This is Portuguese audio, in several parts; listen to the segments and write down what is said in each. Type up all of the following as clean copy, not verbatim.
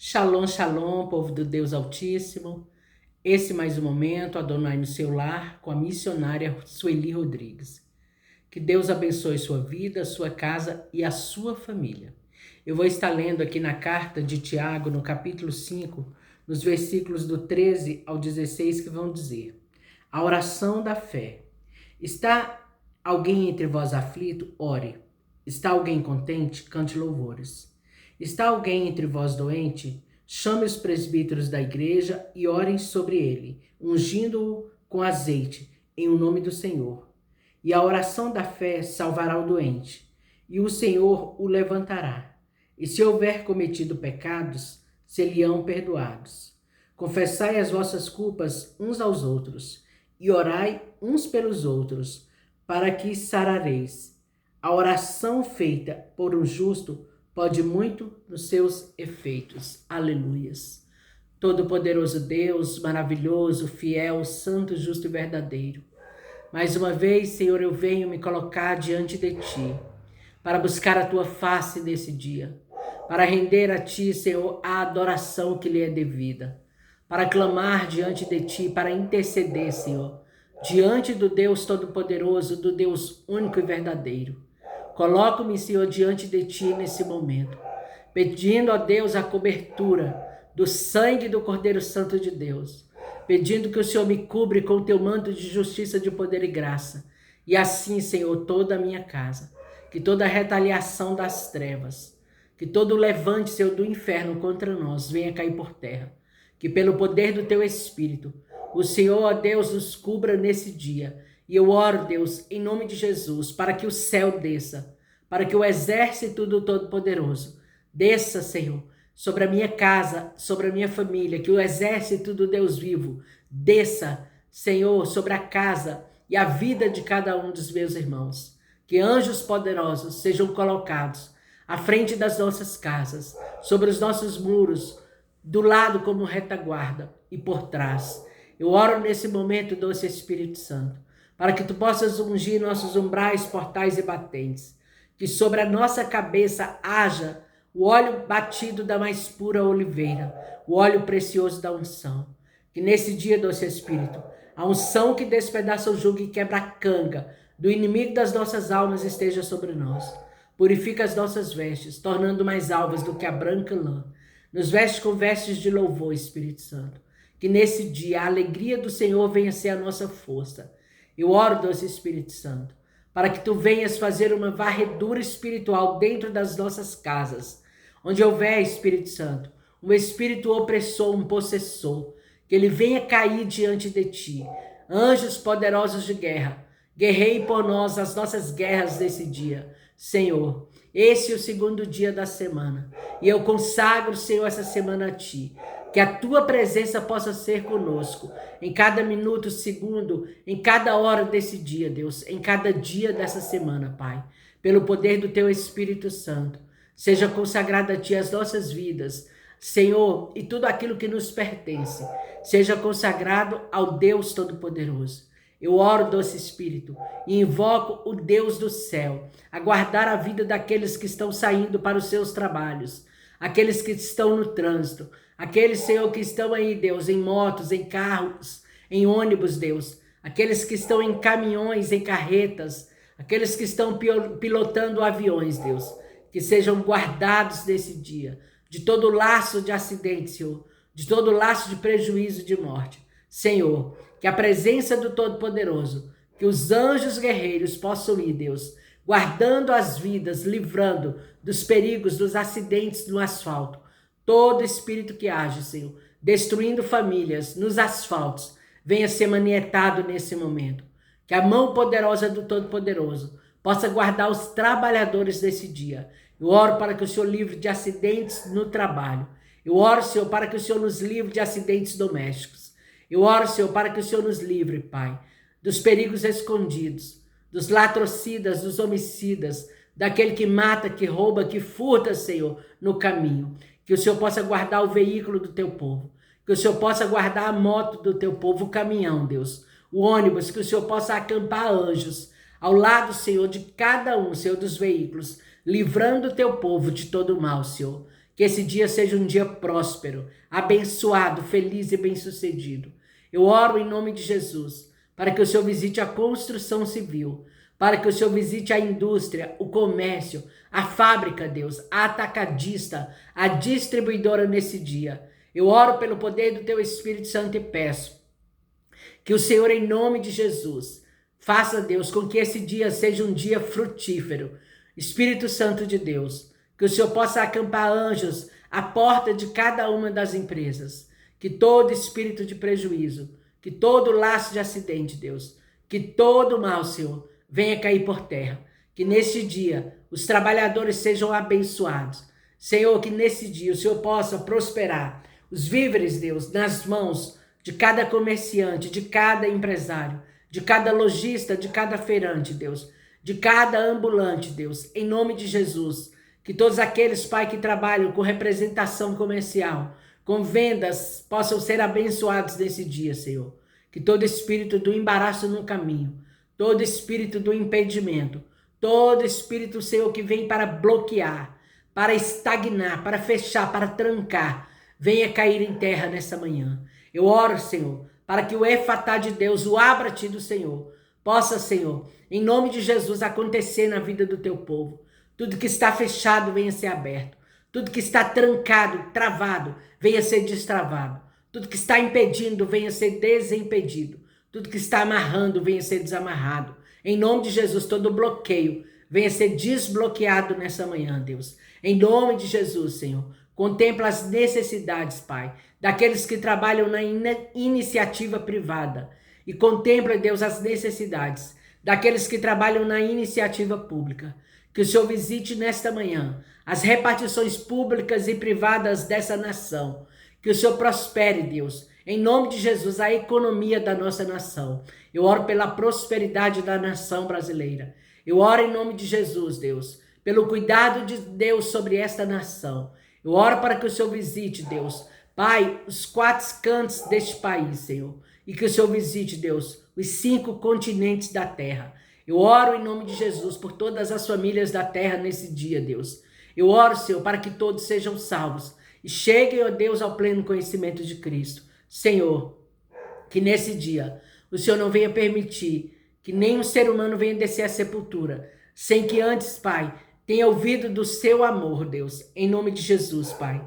Shalom, shalom, povo do Deus Altíssimo. Esse mais um momento, Adonai no seu lar, com a missionária Sueli Rodrigues. Que Deus abençoe sua vida, sua casa e a sua família. Eu vou estar lendo aqui na carta de Tiago, no capítulo 5, nos versículos do 13 ao 16, que vão dizer: a oração da fé. Está alguém entre vós aflito? Ore. Está alguém contente? Cante louvores. Está alguém entre vós doente? Chame os presbíteros da igreja e orem sobre ele, ungindo-o com azeite, em o nome do Senhor. E a oração da fé salvará o doente, e o Senhor o levantará. E se houver cometido pecados, se-lhe-ão perdoados. Confessai as vossas culpas uns aos outros, e orai uns pelos outros, para que sarareis. A oração feita por um justo pode muito nos seus efeitos. Aleluias. Todo-poderoso Deus, maravilhoso, fiel, santo, justo e verdadeiro. Mais uma vez, Senhor, eu venho me colocar diante de Ti, para buscar a Tua face nesse dia, para render a Ti, Senhor, a adoração que lhe é devida, para clamar diante de Ti, para interceder, Senhor, diante do Deus Todo-Poderoso, do Deus único e verdadeiro. Coloco-me, Senhor, diante de Ti nesse momento, pedindo a Deus a cobertura do sangue do Cordeiro Santo de Deus, pedindo que o Senhor me cubra com o Teu manto de justiça, de poder e graça, e assim, Senhor, toda a minha casa, que toda a retaliação das trevas, que todo o levante, Senhor, do inferno contra nós venha cair por terra, que pelo poder do Teu Espírito, o Senhor, ó Deus, nos cubra nesse dia. E eu oro, Deus, em nome de Jesus, para que o céu desça, para que o exército do Todo-Poderoso desça, Senhor, sobre a minha casa, sobre a minha família, que o exército do Deus vivo desça, Senhor, sobre a casa e a vida de cada um dos meus irmãos. Que anjos poderosos sejam colocados à frente das nossas casas, sobre os nossos muros, do lado como retaguarda e por trás. Eu oro nesse momento, doce Espírito Santo, para que Tu possas ungir nossos umbrais, portais e batentes, que sobre a nossa cabeça haja o óleo batido da mais pura oliveira, o óleo precioso da unção. Que nesse dia, doce Espírito, a unção que despedaça o jugo e quebra a canga do inimigo das nossas almas esteja sobre nós. Purifica as nossas vestes, tornando mais alvas do que a branca lã. Nos veste com vestes de louvor, Espírito Santo. Que nesse dia a alegria do Senhor venha ser a nossa força. Eu oro, doce Espírito Santo, para que Tu venhas fazer uma varredura espiritual dentro das nossas casas, onde houver, Espírito Santo, um espírito opressor, um possessor, que ele venha cair diante de Ti. Anjos poderosos de guerra, guerreie por nós as nossas guerras desse dia. Senhor, esse é o segundo dia da semana, e eu consagro, Senhor, essa semana a Ti. Que a Tua presença possa ser conosco, em cada minuto, segundo, em cada hora desse dia, Deus, em cada dia dessa semana, Pai. Pelo poder do Teu Espírito Santo, seja consagrada a Ti as nossas vidas, Senhor, e tudo aquilo que nos pertence, seja consagrado ao Deus Todo-Poderoso. Eu oro, doce Espírito, e invoco o Deus do céu, a guardar a vida daqueles que estão saindo para os seus trabalhos, aqueles que estão no trânsito, aqueles, Senhor, que estão aí, Deus, em motos, em carros, em ônibus, Deus, aqueles que estão em caminhões, em carretas, aqueles que estão pilotando aviões, Deus, que sejam guardados nesse dia, de todo laço de acidente, Senhor, de todo laço de prejuízo de morte. Senhor, que a presença do Todo-Poderoso, que os anjos guerreiros possam ir, Deus, guardando as vidas, livrando dos perigos, dos acidentes no asfalto. Todo espírito que age, Senhor, destruindo famílias nos asfaltos, venha ser manietado nesse momento. Que a mão poderosa do Todo-Poderoso possa guardar os trabalhadores desse dia. Eu oro para que o Senhor livre de acidentes no trabalho. Eu oro, Senhor, para que o Senhor nos livre de acidentes domésticos. Eu oro, Senhor, para que o Senhor nos livre, Pai, dos perigos escondidos, dos latrocidas, dos homicidas, daquele que mata, que rouba, que furta, Senhor, no caminho. Que o Senhor possa guardar o veículo do Teu povo. Que o Senhor possa guardar a moto do Teu povo, o caminhão, Deus. O ônibus, que o Senhor possa acampar anjos ao lado, Senhor, de cada um, Senhor, dos veículos, livrando o Teu povo de todo o mal, Senhor. Que esse dia seja um dia próspero, abençoado, feliz e bem-sucedido. Eu oro em nome de Jesus, para que o Senhor visite a construção civil, para que o Senhor visite a indústria, o comércio, a fábrica, Deus, a atacadista, a distribuidora nesse dia. Eu oro pelo poder do Teu Espírito Santo e peço que o Senhor, em nome de Jesus, faça, Deus, com que esse dia seja um dia frutífero. Espírito Santo de Deus, que o Senhor possa acampar anjos à porta de cada uma das empresas. Que todo espírito de prejuízo, que todo laço de acidente, Deus, que todo mal, Senhor, venha cair por terra. Que neste dia os trabalhadores sejam abençoados. Senhor, que nesse dia o Senhor possa prosperar os víveres, Deus, nas mãos de cada comerciante, de cada empresário, de cada lojista, de cada feirante, Deus, de cada ambulante, Deus, em nome de Jesus. Que todos aqueles, Pai, que trabalham com representação comercial, com vendas, possam ser abençoados nesse dia, Senhor. Que todo espírito do embaraço no caminho, todo espírito do impedimento, todo espírito, Senhor, que vem para bloquear, para estagnar, para fechar, para trancar, venha cair em terra nessa manhã. Eu oro, Senhor, para que o efatá de Deus, o abra-te do Senhor, possa, Senhor, em nome de Jesus, acontecer na vida do teu povo. Tudo que está fechado venha ser aberto. Tudo que está trancado, travado, venha ser destravado. Tudo que está impedindo, venha ser desimpedido. Tudo que está amarrando, venha ser desamarrado. Em nome de Jesus, todo bloqueio venha ser desbloqueado nessa manhã, Deus. Em nome de Jesus, Senhor, contempla as necessidades, Pai, daqueles que trabalham na iniciativa privada. E contempla, Deus, as necessidades daqueles que trabalham na iniciativa pública. Que o Senhor visite nesta manhã as repartições públicas e privadas dessa nação. Que o Senhor prospere, Deus, em nome de Jesus, a economia da nossa nação. Eu oro pela prosperidade da nação brasileira. Eu oro em nome de Jesus, Deus, pelo cuidado de Deus sobre esta nação. Eu oro para que o Senhor visite, Deus, Pai, os 4 cantos deste país, Senhor. E que o Senhor visite, Deus, os 5 continentes da terra. Eu oro em nome de Jesus por todas as famílias da terra nesse dia, Deus. Eu oro, Senhor, para que todos sejam salvos e cheguem, ó Deus, ao pleno conhecimento de Cristo. Senhor, que nesse dia o Senhor não venha permitir que nenhum ser humano venha descer à sepultura, sem que antes, Pai, tenha ouvido do seu amor, Deus, em nome de Jesus, Pai.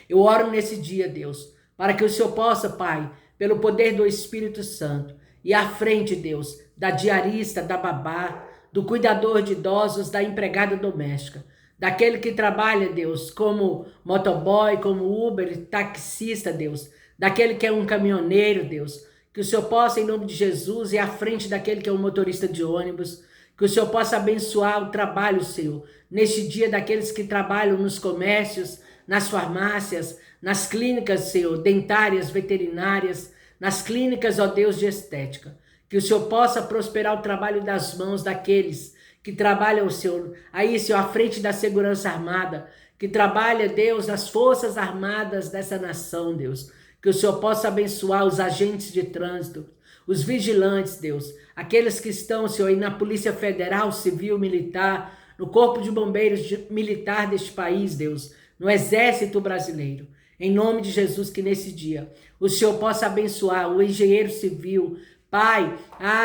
Eu oro nesse dia, Deus, para que o Senhor possa, Pai, pelo poder do Espírito Santo, e à frente, Deus, da diarista, da babá, do cuidador de idosos, da empregada doméstica, daquele que trabalha, Deus, como motoboy, como Uber, taxista, Deus, daquele que é um caminhoneiro, Deus, que o Senhor possa, em nome de Jesus, ir à frente daquele que é um motorista de ônibus, que o Senhor possa abençoar o trabalho, Senhor, neste dia daqueles que trabalham nos comércios, nas farmácias, nas clínicas, Senhor, dentárias, veterinárias, nas clínicas, ó Deus, de estética. Que o Senhor possa prosperar o trabalho das mãos daqueles que trabalham, Senhor, aí, Senhor, à frente da segurança armada, que trabalha, Deus, nas forças armadas dessa nação, Deus. Que o Senhor possa abençoar os agentes de trânsito, os vigilantes, Deus, aqueles que estão, Senhor, aí na Polícia Federal, Civil, Militar, no Corpo de Bombeiros Militar deste país, Deus, no Exército Brasileiro. Em nome de Jesus, que nesse dia o Senhor possa abençoar o engenheiro civil, Pai,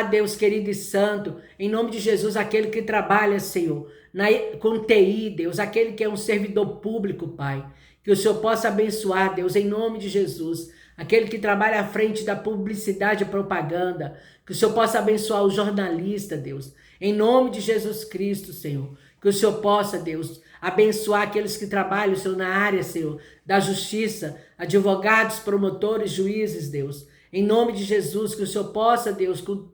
Deus querido e santo, em nome de Jesus, aquele que trabalha, Senhor, com TI, Deus, aquele que é um servidor público, Pai, que o Senhor possa abençoar, Deus, em nome de Jesus, aquele que trabalha à frente da publicidade e propaganda, que o Senhor possa abençoar o jornalista, Deus, em nome de Jesus Cristo, Senhor, que o Senhor possa, Deus, abençoar aqueles que trabalham, Senhor, na área, Senhor, da justiça, advogados, promotores, juízes, Deus, em nome de Jesus, que o Senhor possa, Deus, com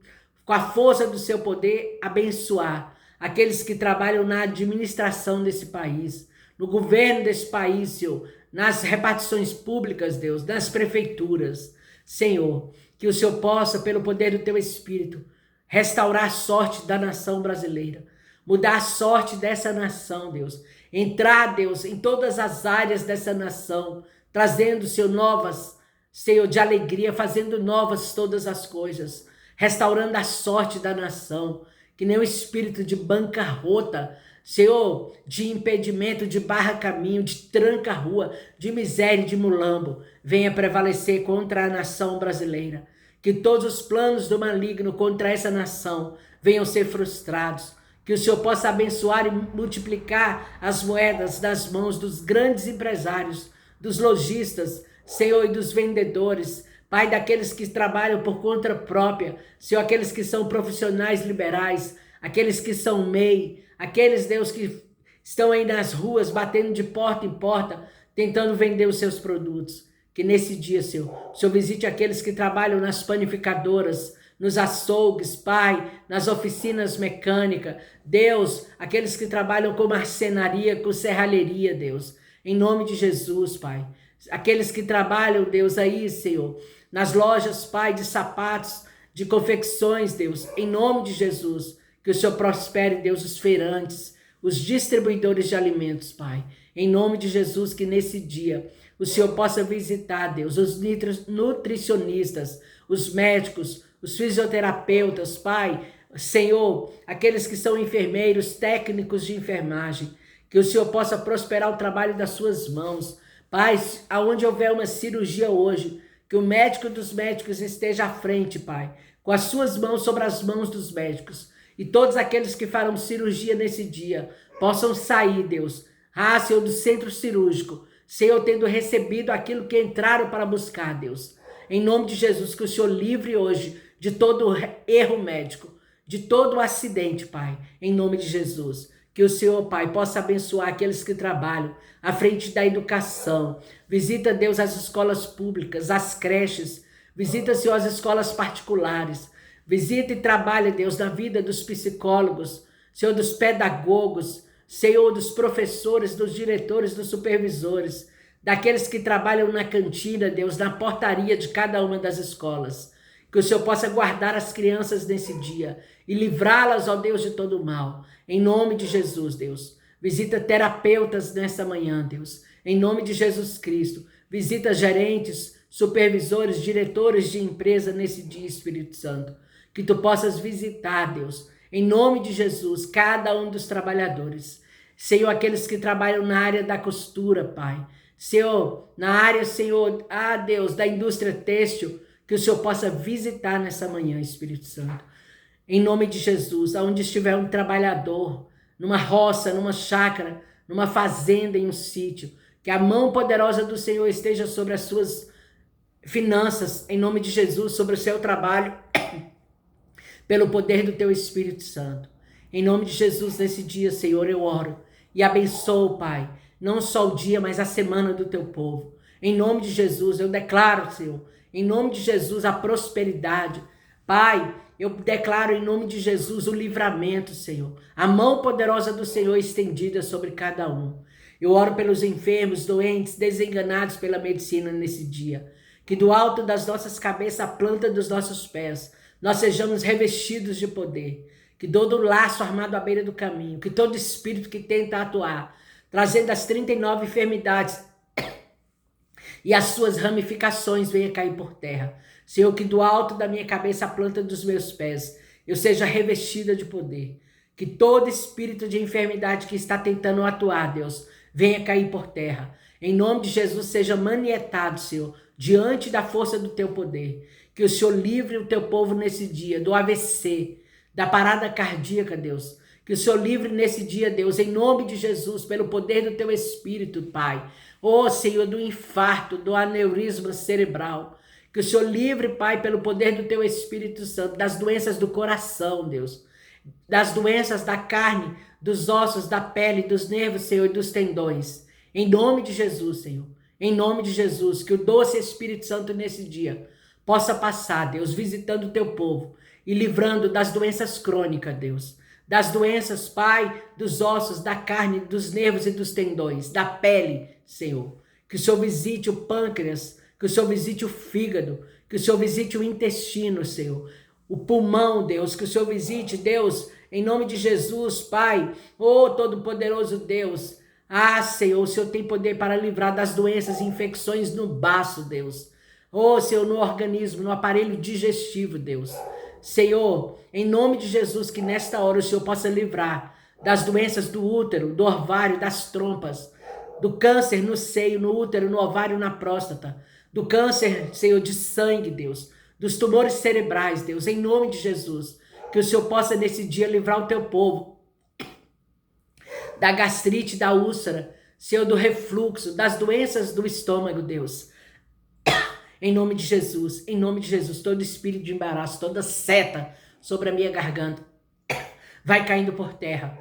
a força do seu poder, abençoar aqueles que trabalham na administração desse país, no governo desse país, Senhor, nas repartições públicas, Deus, nas prefeituras. Senhor, que o Senhor possa, pelo poder do teu Espírito, restaurar a sorte da nação brasileira, mudar a sorte dessa nação, Deus, entrar, Deus, em todas as áreas dessa nação, trazendo, Senhor, novas, Senhor, de alegria, fazendo novas todas as coisas, restaurando a sorte da nação, que nem o espírito de bancarrota Senhor, de impedimento, de barra-caminho, de tranca-rua, de miséria e de mulambo, venha prevalecer contra a nação brasileira. Que todos os planos do maligno contra essa nação venham ser frustrados. Que o Senhor possa abençoar e multiplicar as moedas das mãos dos grandes empresários, dos lojistas, Senhor, e dos vendedores, Pai, daqueles que trabalham por conta própria, Senhor, aqueles que são profissionais liberais, aqueles que são MEI, aqueles, Deus, que estão aí nas ruas, batendo de porta em porta, tentando vender os seus produtos. Que nesse dia, Senhor, o Senhor visite aqueles que trabalham nas panificadoras, nos açougues, Pai, nas oficinas mecânicas, Deus, aqueles que trabalham com marcenaria, com serralheria, Deus, em nome de Jesus, Pai. Aqueles que trabalham, Deus, aí, Senhor, nas lojas, Pai, de sapatos, de confecções, Deus, em nome de Jesus, que o Senhor prospere, Deus, os feirantes, os distribuidores de alimentos, Pai, em nome de Jesus, que nesse dia o Senhor possa visitar, Deus, os nutricionistas, os médicos, os fisioterapeutas, Pai, Senhor, aqueles que são enfermeiros, técnicos de enfermagem, que o Senhor possa prosperar o trabalho das suas mãos. Pai, aonde houver uma cirurgia hoje, que o médico dos médicos esteja à frente, Pai, com as suas mãos sobre as mãos dos médicos, e todos aqueles que farão cirurgia nesse dia possam sair, Deus, Senhor, do centro cirúrgico, Senhor, tendo recebido aquilo que entraram para buscar, Deus. Em nome de Jesus, que o Senhor livre hoje de todo erro médico, de todo acidente, Pai, em nome de Jesus. Que o Senhor, Pai, possa abençoar aqueles que trabalham à frente da educação. Visita, Deus, as escolas públicas, as creches. Visita, Senhor, as escolas particulares. Visita e trabalha, Deus, na vida dos psicólogos, Senhor, dos pedagogos, Senhor, dos professores, dos diretores, dos supervisores, daqueles que trabalham na cantina, Deus, na portaria de cada uma das escolas. Que o Senhor possa guardar as crianças nesse dia e livrá-las, ó Deus, de todo o mal. Em nome de Jesus, Deus. Visita terapeutas nessa manhã, Deus. Em nome de Jesus Cristo. Visita gerentes, supervisores, diretores de empresa nesse dia, Espírito Santo. Que tu possas visitar, Deus, em nome de Jesus, cada um dos trabalhadores. Senhor, aqueles que trabalham na área da costura, Pai. Senhor, na área, Senhor, Deus, da indústria têxtil, que o Senhor possa visitar nessa manhã, Espírito Santo. Em nome de Jesus, aonde estiver um trabalhador, numa roça, numa chácara, numa fazenda, em um sítio, que a mão poderosa do Senhor esteja sobre as suas finanças, em nome de Jesus, sobre o seu trabalho, pelo poder do teu Espírito Santo. Em nome de Jesus, nesse dia, Senhor, eu oro e abençoo, Pai, não só o dia, mas a semana do teu povo. Em nome de Jesus, eu declaro, Senhor, em nome de Jesus, a prosperidade. Pai, eu declaro em nome de Jesus o livramento, Senhor. A mão poderosa do Senhor estendida sobre cada um. Eu oro pelos enfermos, doentes, desenganados pela medicina nesse dia. Que do alto das nossas cabeças, a planta dos nossos pés, nós sejamos revestidos de poder. Que todo laço armado à beira do caminho, que todo espírito que tenta atuar, trazendo as 39 enfermidades e as suas ramificações venha cair por terra. Senhor, que do alto da minha cabeça, a planta dos meus pés, eu seja revestida de poder. Que todo espírito de enfermidade que está tentando atuar, Deus, venha cair por terra. Em nome de Jesus, seja manietado, Senhor, diante da força do teu poder. Que o Senhor livre o teu povo nesse dia do AVC, da parada cardíaca, Deus. Que o Senhor livre nesse dia, Deus, em nome de Jesus, pelo poder do teu Espírito, Pai. Ó, Senhor, do infarto, do aneurisma cerebral. Que o Senhor livre, Pai, pelo poder do teu Espírito Santo, das doenças do coração, Deus. Das doenças da carne, dos ossos, da pele, dos nervos, Senhor, e dos tendões. Em nome de Jesus, Senhor. Em nome de Jesus, que o doce Espírito Santo nesse dia possa passar, Deus, visitando o teu povo e livrando das doenças crônicas, Deus. Das doenças, Pai, dos ossos, da carne, dos nervos e dos tendões, da pele, Senhor. Que o Senhor visite o pâncreas, que o Senhor visite o fígado, que o Senhor visite o intestino, Senhor. O pulmão, Deus, que o Senhor visite, Deus, em nome de Jesus, Pai. Oh, Todo-Poderoso Deus. Senhor, o Senhor tem poder para livrar das doenças e infecções no baço, Deus. Oh, Senhor, no organismo, no aparelho digestivo, Deus. Senhor, em nome de Jesus, que nesta hora o Senhor possa livrar das doenças do útero, do ovário, das trompas, do câncer no seio, no útero, no ovário, na próstata, do câncer, Senhor, de sangue, Deus, dos tumores cerebrais, Deus, em nome de Jesus, que o Senhor possa nesse dia livrar o teu povo da gastrite, da úlcera, Senhor, do refluxo, das doenças do estômago, Deus. Em nome de Jesus, todo espírito de embaraço, toda seta sobre a minha garganta, vai caindo por terra.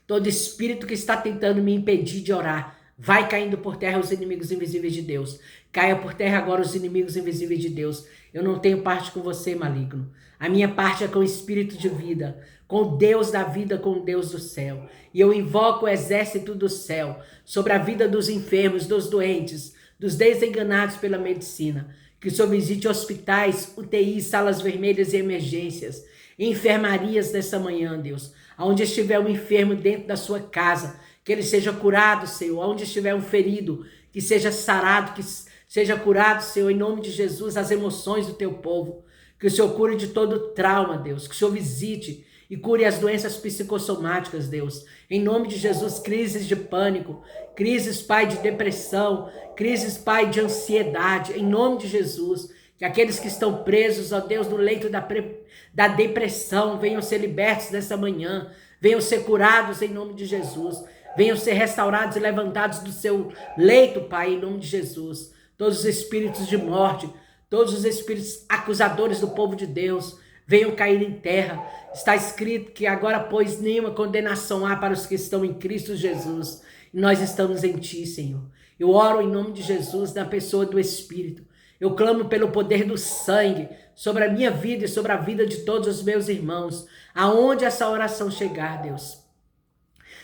Todo espírito que está tentando me impedir de orar, vai caindo por terra os inimigos invisíveis de Deus. Caia por terra agora os inimigos invisíveis de Deus. Eu não tenho parte com você, maligno. A minha parte é com o espírito de vida, com o Deus da vida, com o Deus do céu. E eu invoco o exército do céu sobre a vida dos enfermos, dos doentes, dos desenganados pela medicina. Que o Senhor visite hospitais, UTIs, salas vermelhas e emergências, enfermarias nessa manhã, Deus. Aonde estiver um enfermo dentro da sua casa, que ele seja curado, Senhor. Aonde estiver um ferido, que seja sarado, que seja curado, Senhor, em nome de Jesus, as emoções do teu povo. Que o Senhor cure de todo trauma, Deus. Que o Senhor visite e cure as doenças psicossomáticas, Deus. Em nome de Jesus, crises de pânico, crises, Pai, de depressão, crises, Pai, de ansiedade. Em nome de Jesus, que aqueles que estão presos, ó Deus, no leito da depressão, venham ser libertos nessa manhã, venham ser curados em nome de Jesus, venham ser restaurados e levantados do seu leito, Pai, em nome de Jesus. Todos os espíritos de morte, todos os espíritos acusadores do povo de Deus, venham cair em terra. Está escrito que agora, pois, nenhuma condenação há para os que estão em Cristo Jesus. E nós estamos em Ti, Senhor. Eu oro em nome de Jesus, na pessoa do Espírito. Eu clamo pelo poder do sangue sobre a minha vida e sobre a vida de todos os meus irmãos. Aonde essa oração chegar, Deus.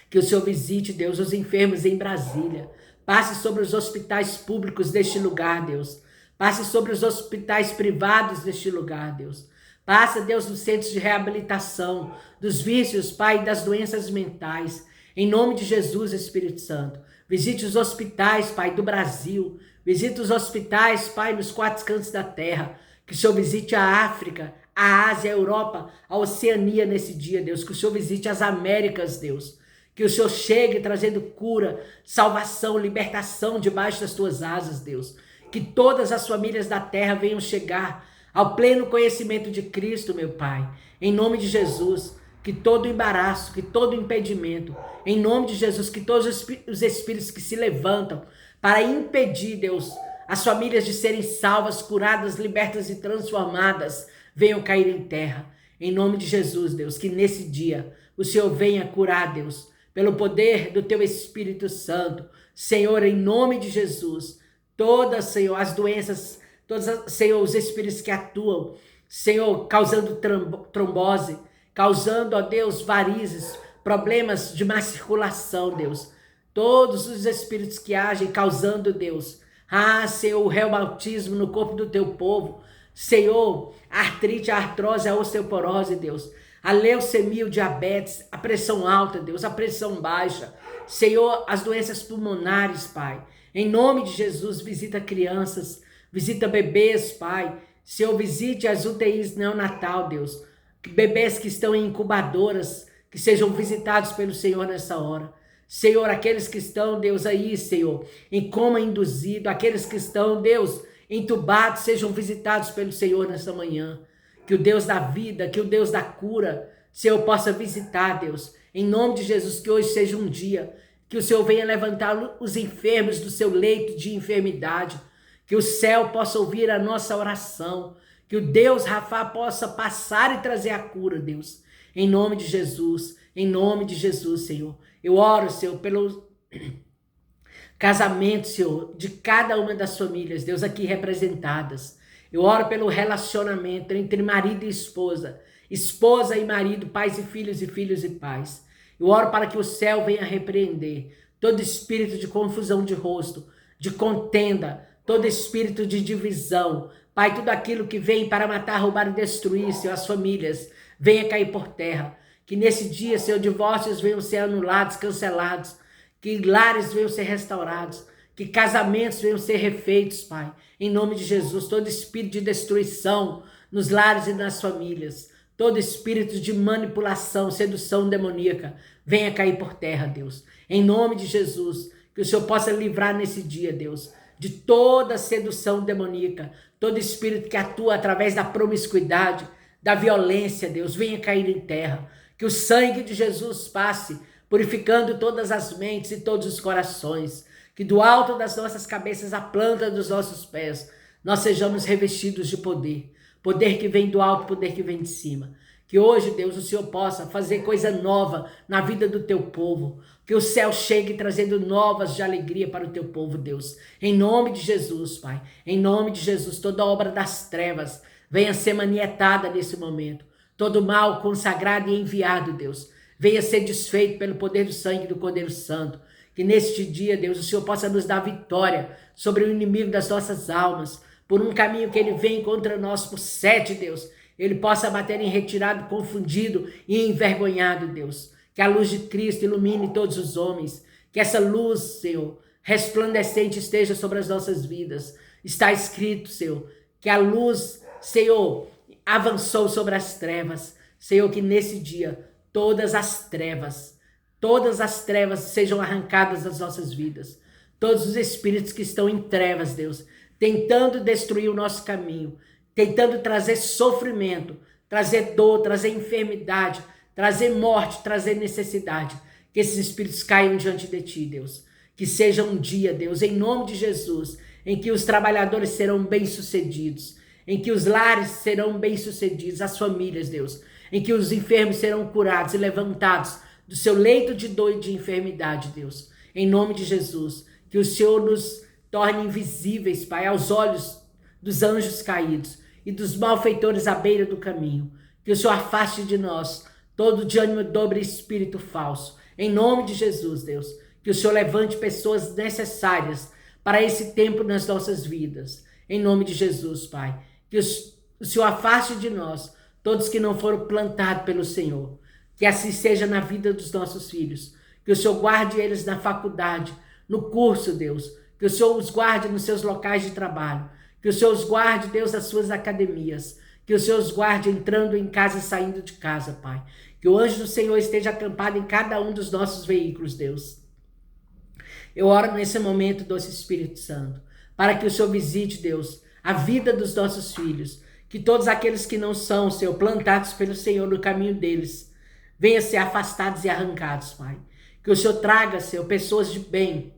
Que o Senhor visite, Deus, os enfermos em Brasília. Passe sobre os hospitais públicos deste lugar, Deus. Passe sobre os hospitais privados deste lugar, Deus. Passa, Deus, nos centros de reabilitação, dos vícios, Pai, das doenças mentais. Em nome de Jesus, Espírito Santo. Visite os hospitais, Pai, do Brasil. Visite os hospitais, Pai, nos 4 cantos da terra. Que o Senhor visite a África, a Ásia, a Europa, a Oceania nesse dia, Deus. Que o Senhor visite as Américas, Deus. Que o Senhor chegue trazendo cura, salvação, libertação debaixo das tuas asas, Deus. Que todas as famílias da terra venham chegar ao pleno conhecimento de Cristo, meu Pai. Em nome de Jesus, que todo embaraço, que todo impedimento, em nome de Jesus, que todos os espíritos que se levantam para impedir, Deus, as famílias de serem salvas, curadas, libertas e transformadas, venham cair em terra. Em nome de Jesus, Deus, que nesse dia o Senhor venha curar, Deus, pelo poder do teu Espírito Santo. Senhor, em nome de Jesus, todas, Senhor, as doenças, todos, Senhor, os espíritos que atuam, Senhor, causando trombose, causando, ó Deus, varizes, problemas de má circulação, Deus. Todos os espíritos que agem causando, Deus, Senhor, o reumatismo no corpo do teu povo, Senhor, a artrite, a artrose, a osteoporose, Deus, a leucemia, o diabetes, a pressão alta, Deus, a pressão baixa, Senhor, as doenças pulmonares, Pai. Em nome de Jesus, visita crianças, visita bebês, Pai. Senhor, visite as UTIs neonatal, Deus. Bebês que estão em incubadoras, que sejam visitados pelo Senhor nessa hora. Senhor, aqueles que estão, Deus, aí, Senhor, em coma induzido, aqueles que estão, Deus, entubados, sejam visitados pelo Senhor nessa manhã. Que o Deus da vida, que o Deus da cura, Senhor, possa visitar, Deus. Em nome de Jesus, que hoje seja um dia que o Senhor venha levantar os enfermos do seu leito de enfermidade. Que o céu possa ouvir a nossa oração. Que o Deus Rafa possa passar e trazer a cura, Deus. Em nome de Jesus, Senhor. Eu oro, Senhor, pelo casamento, Senhor, de cada uma das famílias, Deus, aqui representadas. Eu oro pelo relacionamento entre marido e esposa e marido, pais e filhos e pais. Eu oro para que o céu venha repreender todo espírito de confusão de rosto, de contenda, todo espírito de divisão. Pai, tudo aquilo que vem para matar, roubar e destruir, Senhor, as famílias, venha cair por terra. Que nesse dia, Senhor, divórcios venham ser anulados, cancelados. Que lares venham ser restaurados. Que casamentos venham ser refeitos, Pai. Em nome de Jesus, todo espírito de destruição nos lares e nas famílias. todo espírito de manipulação, sedução demoníaca, venha cair por terra, Deus. Em nome de Jesus, que o Senhor possa livrar nesse dia, Deus, de toda sedução demoníaca, todo espírito que atua através da promiscuidade, da violência, Deus, venha cair em terra. Que o sangue de Jesus passe, purificando todas as mentes e todos os corações. Que do alto das nossas cabeças, à planta dos nossos pés, nós sejamos revestidos de poder. Poder que vem do alto, poder que vem de cima. Que hoje, Deus, o Senhor possa fazer coisa nova na vida do teu povo. Que o céu chegue trazendo novas de alegria para o teu povo, Deus. Em nome de Jesus, Pai. Em nome de Jesus, toda obra das trevas venha ser manietada nesse momento. Todo mal consagrado e enviado, Deus, venha ser desfeito pelo poder do sangue do Cordeiro Santo. Que neste dia, Deus, o Senhor possa nos dar vitória sobre o inimigo das nossas almas. Por um caminho que ele vem contra nós por 7, Deus. Ele possa bater em retirado, confundido e envergonhado, Deus. Que a luz de Cristo ilumine todos os homens. Que essa luz, Senhor, resplandecente esteja sobre as nossas vidas. Está escrito, Senhor, que a luz, Senhor, avançou sobre as trevas. Senhor, que nesse dia todas as trevas sejam arrancadas das nossas vidas. Todos os espíritos que estão em trevas, Deus, tentando destruir o nosso caminho, tentando trazer sofrimento, trazer dor, trazer enfermidade, trazer morte, trazer necessidade. Que esses espíritos caiam diante de ti, Deus. Que seja um dia, Deus, em nome de Jesus, em que os trabalhadores serão bem-sucedidos, em que os lares serão bem-sucedidos, as famílias, Deus, em que os enfermos serão curados e levantados do seu leito de dor e de enfermidade, Deus. Em nome de Jesus, que o Senhor nos torne invisíveis, Pai, aos olhos dos anjos caídos e dos malfeitores à beira do caminho. Que o Senhor afaste de nós todo de ânimo dobre e espírito falso. Em nome de Jesus, Deus, que o Senhor levante pessoas necessárias para esse tempo nas nossas vidas. Em nome de Jesus, Pai, que o Senhor afaste de nós todos que não foram plantados pelo Senhor. Que assim seja na vida dos nossos filhos. Que o Senhor guarde eles na faculdade, no curso, Deus. Que o Senhor os guarde nos seus locais de trabalho. Que o Senhor os guarde, Deus, nas suas academias. Que o Senhor os guarde entrando em casa e saindo de casa, Pai. Que o anjo do Senhor esteja acampado em cada um dos nossos veículos, Deus. Eu oro nesse momento, doce Espírito Santo, para que o Senhor visite, Deus, a vida dos nossos filhos. Que todos aqueles que não são, Senhor, plantados pelo Senhor no caminho deles, venham ser afastados e arrancados, Pai. Que o Senhor traga, Senhor, pessoas de bem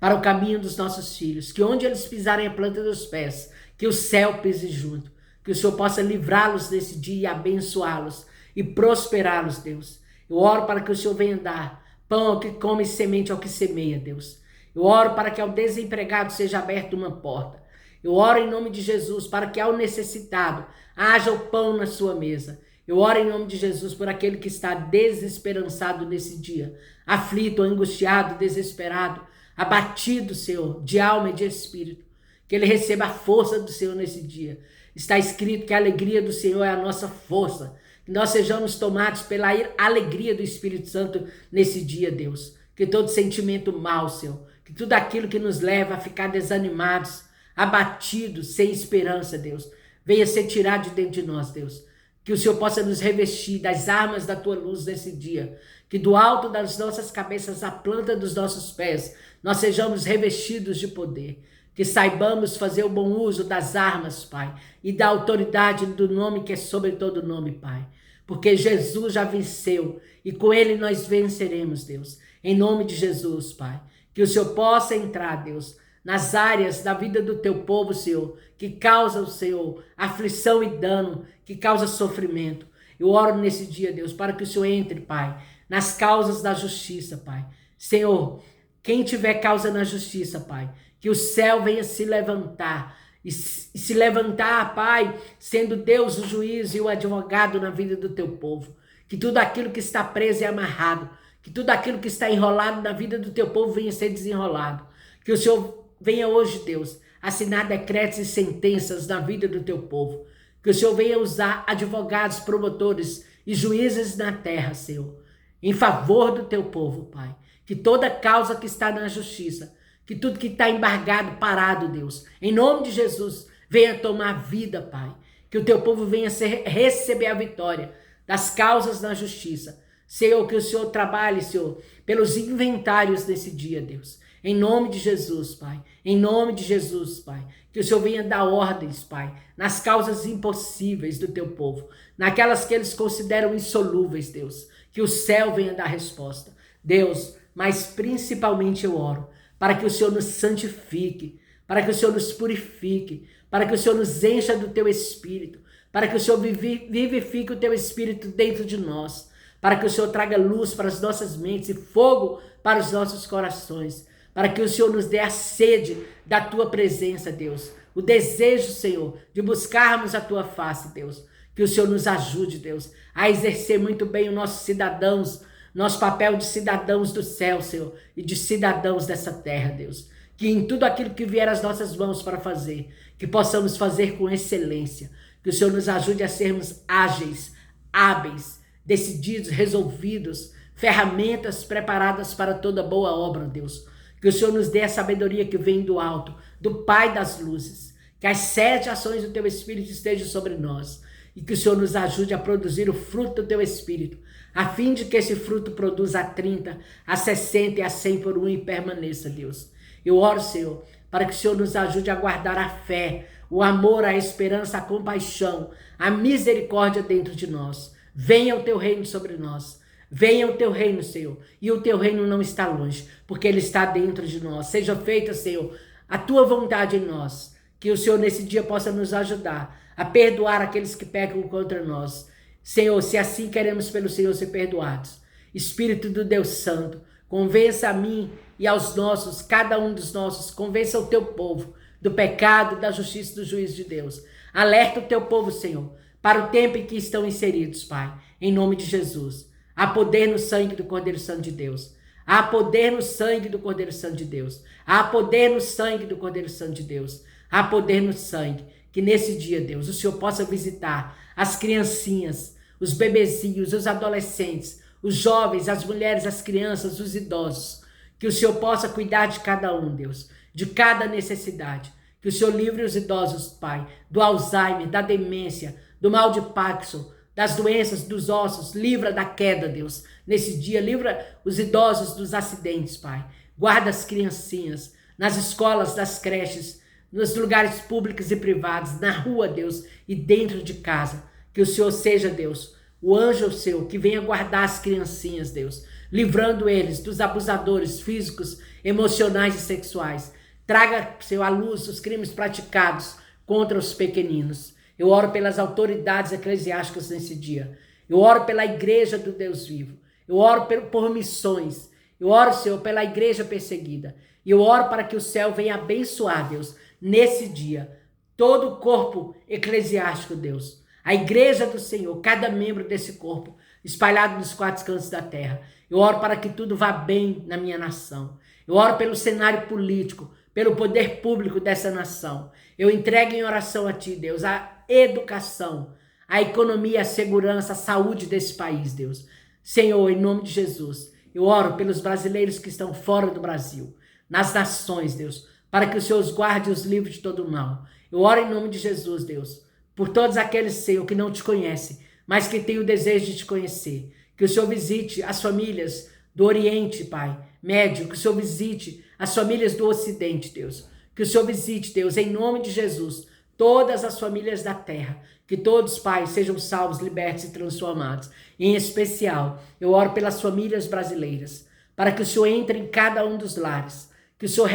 para o caminho dos nossos filhos. Que onde eles pisarem a planta dos pés, que o céu pise junto. Que o Senhor possa livrá-los desse dia e abençoá-los e prosperá-los, Deus. Eu oro para que o Senhor venha dar pão ao que come e semente ao que semeia, Deus. Eu oro para que ao desempregado seja aberta uma porta. Eu oro em nome de Jesus para que ao necessitado haja o pão na sua mesa. Eu oro em nome de Jesus por aquele que está desesperançado nesse dia, aflito, angustiado, desesperado, abatido, Senhor, de alma e de espírito. Que ele receba a força do Senhor nesse dia. Está escrito que a alegria do Senhor é a nossa força. Que nós sejamos tomados pela alegria do Espírito Santo nesse dia, Deus. Que todo sentimento mau, Senhor, que tudo aquilo que nos leva a ficar desanimados, abatidos, sem esperança, Deus, venha ser tirado de dentro de nós, Deus. Que o Senhor possa nos revestir das armas da tua luz nesse dia. Que do alto das nossas cabeças, à planta dos nossos pés, nós sejamos revestidos de poder. Que saibamos fazer o bom uso das armas, Pai, e da autoridade do nome que é sobre todo nome, Pai. Porque Jesus já venceu e com ele nós venceremos, Deus. Em nome de Jesus, Pai. Que o Senhor possa entrar, Deus, nas áreas da vida do teu povo, Senhor, que causa, Senhor, aflição e dano, que causa sofrimento. Eu oro nesse dia, Deus, para que o Senhor entre, Pai, nas causas da justiça, Pai. Senhor, quem tiver causa na justiça, Pai, que o céu venha se levantar, e se levantar, Pai, sendo Deus o juiz e o advogado na vida do teu povo. Que tudo aquilo que está preso e amarrado, que tudo aquilo que está enrolado na vida do teu povo venha ser desenrolado. Que o Senhor venha hoje, Deus, assinar decretos e sentenças na vida do teu povo. Que o Senhor venha usar advogados, promotores e juízes na terra, Senhor, em favor do teu povo, Pai. Que toda causa que está na justiça, que tudo que está embargado, parado, Deus, em nome de Jesus, venha tomar vida, Pai. que o teu povo venha receber a vitória das causas na justiça. Senhor, que o Senhor trabalhe, Senhor, pelos inventários desse dia, Deus. Em nome de Jesus, Pai. Em nome de Jesus, Pai. Que o Senhor venha dar ordens, Pai, nas causas impossíveis do teu povo, naquelas que eles consideram insolúveis, Deus. Que o céu venha dar resposta. Deus, mas principalmente eu oro para que o Senhor nos santifique, para que o Senhor nos purifique, para que o Senhor nos encha do teu Espírito, para que o Senhor vivifique o teu Espírito dentro de nós, para que o Senhor traga luz para as nossas mentes e fogo para os nossos corações, para que o Senhor nos dê a sede da tua presença, Deus, o desejo, Senhor, de buscarmos a tua face, Deus, que o Senhor nos ajude, Deus, a exercer muito bem os nossos cidadãos, nosso papel de cidadãos do céu, Senhor, e de cidadãos dessa terra, Deus, que em tudo aquilo que vier às nossas mãos para fazer, que possamos fazer com excelência, que o Senhor nos ajude a sermos ágeis, hábeis, decididos, resolvidos, ferramentas preparadas para toda boa obra, Deus. Que o Senhor nos dê a sabedoria que vem do alto, do Pai das luzes. Que as 7 ações do teu Espírito estejam sobre nós. E que o Senhor nos ajude a produzir o fruto do teu Espírito, a fim de que esse fruto produza a 30, a 60 e a 100 por um e permaneça, Deus. Eu oro, Senhor, para que o Senhor nos ajude a guardar a fé, o amor, a esperança, a compaixão, a misericórdia dentro de nós. Venha o teu reino sobre nós. Venha o teu reino, Senhor. E o teu reino não está longe, porque ele está dentro de nós. Seja feita, Senhor, a tua vontade em nós. Que o Senhor nesse dia possa nos ajudar a perdoar aqueles que pecam contra nós. Senhor, se assim queremos pelo Senhor ser perdoados. Espírito do Deus Santo, convença a mim e aos nossos, cada um dos nossos, convença o teu povo do pecado, da justiça e do juízo de Deus. Alerta o teu povo, Senhor, para o tempo em que estão inseridos, Pai, em nome de Jesus. Há poder no sangue do Cordeiro Santo de Deus. Há poder no sangue do Cordeiro Santo de Deus. Há poder no sangue do Cordeiro Santo de Deus. Há poder no sangue. Que nesse dia, Deus, o Senhor possa visitar as criancinhas, os bebezinhos, os adolescentes, os jovens, as mulheres, as crianças, os idosos. Que o Senhor possa cuidar de cada um, Deus, de cada necessidade. Que o Senhor livre os idosos, Pai, do Alzheimer, da demência, do mal de Parkinson, das doenças dos ossos. Livra da queda, Deus. Nesse dia, livra os idosos dos acidentes, Pai. Guarda as criancinhas nas escolas, das creches, nos lugares públicos e privados, na rua, Deus, e dentro de casa. Que o Senhor seja, Deus, o anjo seu que venha guardar as criancinhas, Deus, livrando eles dos abusadores físicos, emocionais e sexuais. Traga, Senhor, à luz os crimes praticados contra os pequeninos. Eu oro pelas autoridades eclesiásticas nesse dia. Eu oro pela igreja do Deus vivo. Eu oro por missões. Eu oro, Senhor, pela igreja perseguida. E eu oro para que o céu venha abençoar, Deus, nesse dia, todo o corpo eclesiástico, Deus. A igreja do Senhor, cada membro desse corpo, espalhado nos 4 cantos da terra. Eu oro para que tudo vá bem na minha nação. Eu oro pelo cenário político, pelo poder público dessa nação. Eu entrego em oração a Ti, Deus, a educação, a economia, a segurança, a saúde desse país, Deus. Senhor, em nome de Jesus, eu oro pelos brasileiros que estão fora do Brasil, nas nações, Deus, para que o Senhor os guarde e os livre de todo mal. Eu oro em nome de Jesus, Deus, por todos aqueles, Senhor, que não te conhecem, mas que têm o desejo de te conhecer. Que o Senhor visite as famílias do Oriente, Pai, Médio, que o Senhor visite as famílias do Ocidente, Deus. Que o Senhor visite, Deus, em nome de Jesus, todas as famílias da terra. Que todos, Pai, sejam salvos, libertos e transformados. Em especial, eu oro pelas famílias brasileiras, para que o Senhor entre em cada um dos lares. Que o Senhor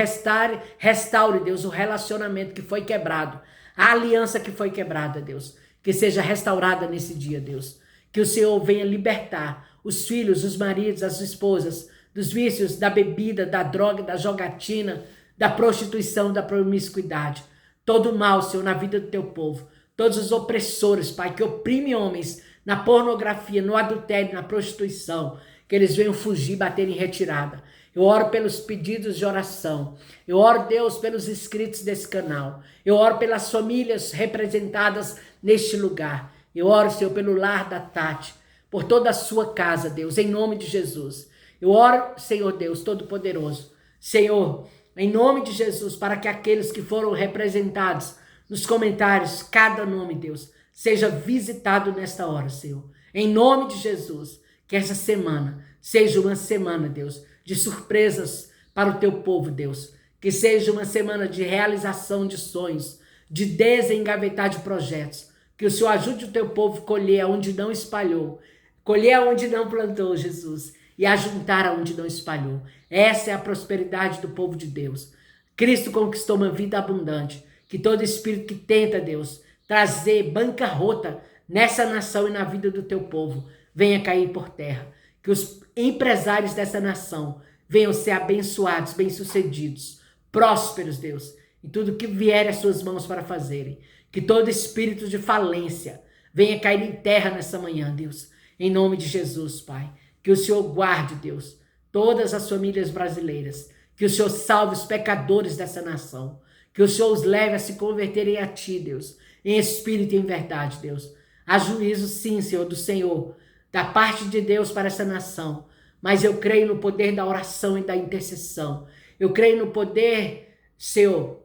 restaure, Deus, o relacionamento que foi quebrado, a aliança que foi quebrada, Deus. Que seja restaurada nesse dia, Deus. Que o Senhor venha libertar os filhos, os maridos, as esposas, dos vícios, da bebida, da droga, da jogatina, da prostituição, da promiscuidade. Todo o mal, Senhor, na vida do teu povo. Todos os opressores, Pai, que oprimem homens na pornografia, no adultério, na prostituição. Que eles venham fugir, bater em retirada. Eu oro pelos pedidos de oração. Eu oro, Deus, pelos inscritos desse canal. Eu oro pelas famílias representadas neste lugar. Eu oro, Senhor, pelo lar da Tati, por toda a sua casa, Deus, em nome de Jesus. Eu oro, Senhor Deus Todo-Poderoso, Senhor, em nome de Jesus, para que aqueles que foram representados nos comentários, cada nome, Deus, seja visitado nesta hora, Senhor. Em nome de Jesus, que essa semana seja uma semana, Deus, de surpresas para o teu povo, Deus. Que seja uma semana de realização de sonhos, de desengavetar de projetos. Que o Senhor ajude o teu povo a colher onde não espalhou, colher onde não plantou, Jesus, e ajuntar aonde não espalhou. Essa é a prosperidade do povo de Deus. Cristo conquistou uma vida abundante. Que todo espírito que tenta, Deus, trazer bancarrota nessa nação e na vida do teu povo, venha cair por terra. Que os empresários dessa nação venham ser abençoados, bem-sucedidos, prósperos, Deus, em tudo que vier às suas mãos para fazerem. Que todo espírito de falência venha cair em terra nessa manhã, Deus, em nome de Jesus, Pai. Que o Senhor guarde, Deus, todas as famílias brasileiras. Que o Senhor salve os pecadores dessa nação. Que o Senhor os leve a se converterem a Ti, Deus, em espírito e em verdade, Deus. Há juízo, sim, Senhor, do Senhor, da parte de Deus para essa nação. Mas eu creio no poder da oração e da intercessão. Eu creio no poder, Senhor,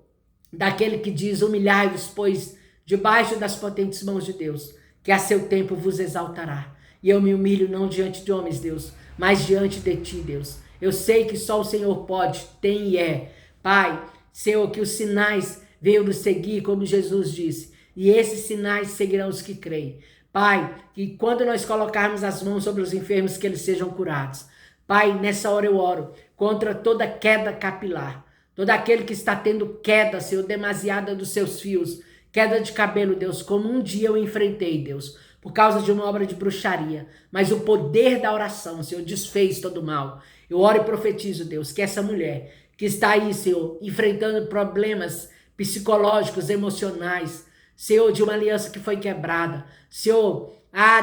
daquele que diz: humilhai-vos, pois, debaixo das potentes mãos de Deus, que a seu tempo vos exaltará. E eu me humilho não diante de homens, Deus, mas diante de Ti, Deus. Eu sei que só o Senhor pode, tem e é. Pai, Senhor, que os sinais venham nos seguir, como Jesus disse, e esses sinais seguirão os que creem. Pai, que quando nós colocarmos as mãos sobre os enfermos, que eles sejam curados. Pai, nessa hora eu oro contra toda queda capilar, todo aquele que está tendo queda, Senhor, demasiada dos seus fios, queda de cabelo, Deus, como um dia eu enfrentei, Deus, por causa de uma obra de bruxaria, mas o poder da oração, Senhor, desfez todo o mal. Eu oro e profetizo, Deus, que essa mulher que está aí, Senhor, enfrentando problemas psicológicos, emocionais, Senhor, de uma aliança que foi quebrada, Senhor,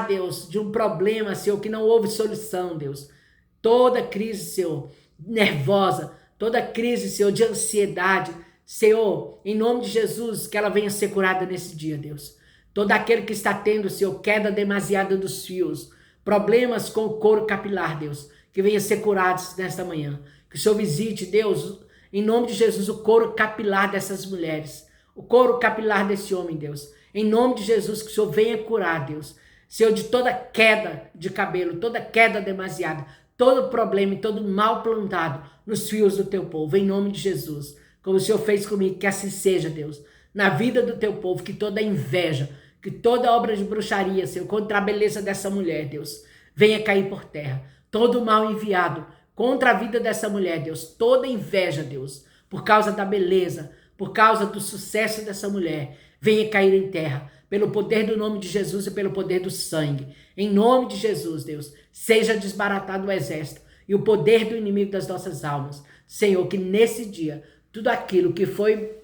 Deus, de um problema, Senhor, que não houve solução, Deus, toda crise, Senhor, nervosa, toda crise, Senhor, de ansiedade, Senhor, em nome de Jesus, que ela venha ser curada nesse dia, Deus. Todo aquele que está tendo, Senhor, queda demasiada dos fios, problemas com o couro capilar, Deus, que venha ser curados nesta manhã. Que o Senhor visite, Deus, em nome de Jesus, o couro capilar dessas mulheres, o couro capilar desse homem, Deus. Em nome de Jesus, que o Senhor venha curar, Deus, Senhor, de toda queda de cabelo, toda queda demasiada, todo problema e todo mal plantado nos fios do teu povo, em nome de Jesus. Como o Senhor fez comigo, que assim seja, Deus, na vida do teu povo, que toda inveja, que toda obra de bruxaria, Senhor, contra a beleza dessa mulher, Deus, venha cair por terra. Todo mal enviado contra a vida dessa mulher, Deus, toda inveja, Deus, por causa da beleza, por causa do sucesso dessa mulher, venha cair em terra, pelo poder do nome de Jesus e pelo poder do sangue. Em nome de Jesus, Deus, seja desbaratado o exército e o poder do inimigo das nossas almas. Senhor, que nesse dia, tudo aquilo que foi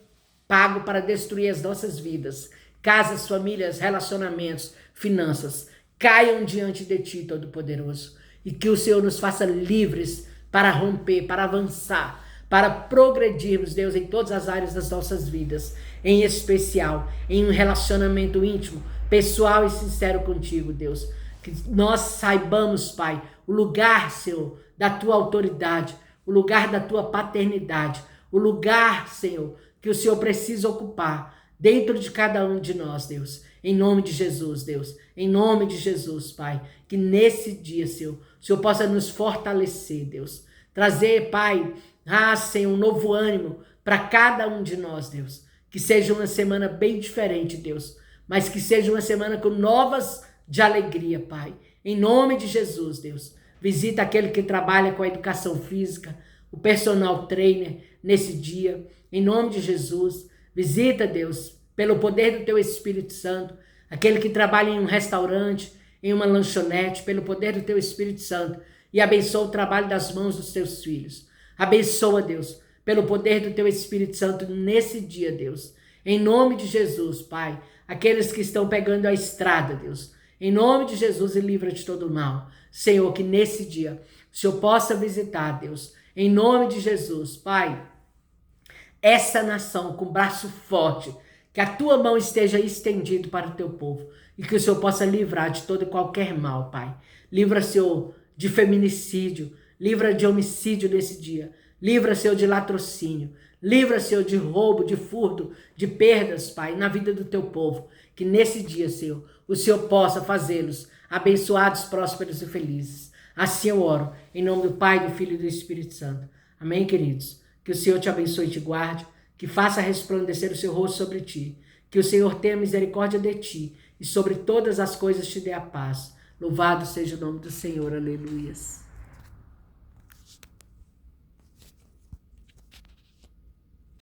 pago para destruir as nossas vidas, casas, famílias, relacionamentos, finanças, caiam diante de Ti, Todo-Poderoso. E que o Senhor nos faça livres para romper, para avançar, para progredirmos, Deus, em todas as áreas das nossas vidas, em especial em um relacionamento íntimo, pessoal e sincero contigo, Deus. Que nós saibamos, Pai, o lugar, Senhor, da Tua autoridade, o lugar da Tua paternidade, o lugar, Senhor, que o Senhor precisa ocupar dentro de cada um de nós, Deus. Em nome de Jesus, Deus. Em nome de Jesus, Pai. Que nesse dia, Senhor, o Senhor possa nos fortalecer, Deus. Trazer, Pai, Senhor, um novo ânimo para cada um de nós, Deus. Que seja uma semana bem diferente, Deus. Mas que seja uma semana com novas de alegria, Pai. Em nome de Jesus, Deus. Visita aquele que trabalha com a educação física, o personal trainer nesse dia. Em nome de Jesus. Visita, Deus, pelo poder do Teu Espírito Santo, aquele que trabalha em um restaurante, em uma lanchonete, pelo poder do Teu Espírito Santo, e abençoa o trabalho das mãos dos Teus filhos. Abençoa, Deus, pelo poder do Teu Espírito Santo nesse dia, Deus. Em nome de Jesus, Pai, aqueles que estão pegando a estrada, Deus, em nome de Jesus, e livra de todo o mal. Senhor, que nesse dia o Senhor possa visitar, Deus, em nome de Jesus, Pai, essa nação com braço forte, que a Tua mão esteja estendida para o Teu povo e que o Senhor possa livrar de todo e qualquer mal, Pai. Livra, Senhor, de feminicídio, livra de homicídio nesse dia, livra, Senhor, de latrocínio, Livra, Senhor, de roubo, de furto, de perdas, Pai, na vida do teu povo. Que nesse dia, Senhor, o Senhor possa fazê-los abençoados, prósperos e felizes. Assim eu oro, em nome do Pai, do Filho e do Espírito Santo. Amém, queridos? Que o Senhor te abençoe e te guarde, que faça resplandecer o seu rosto sobre ti, que o Senhor tenha misericórdia de ti e sobre todas as coisas te dê a paz. Louvado seja o nome do Senhor, aleluias.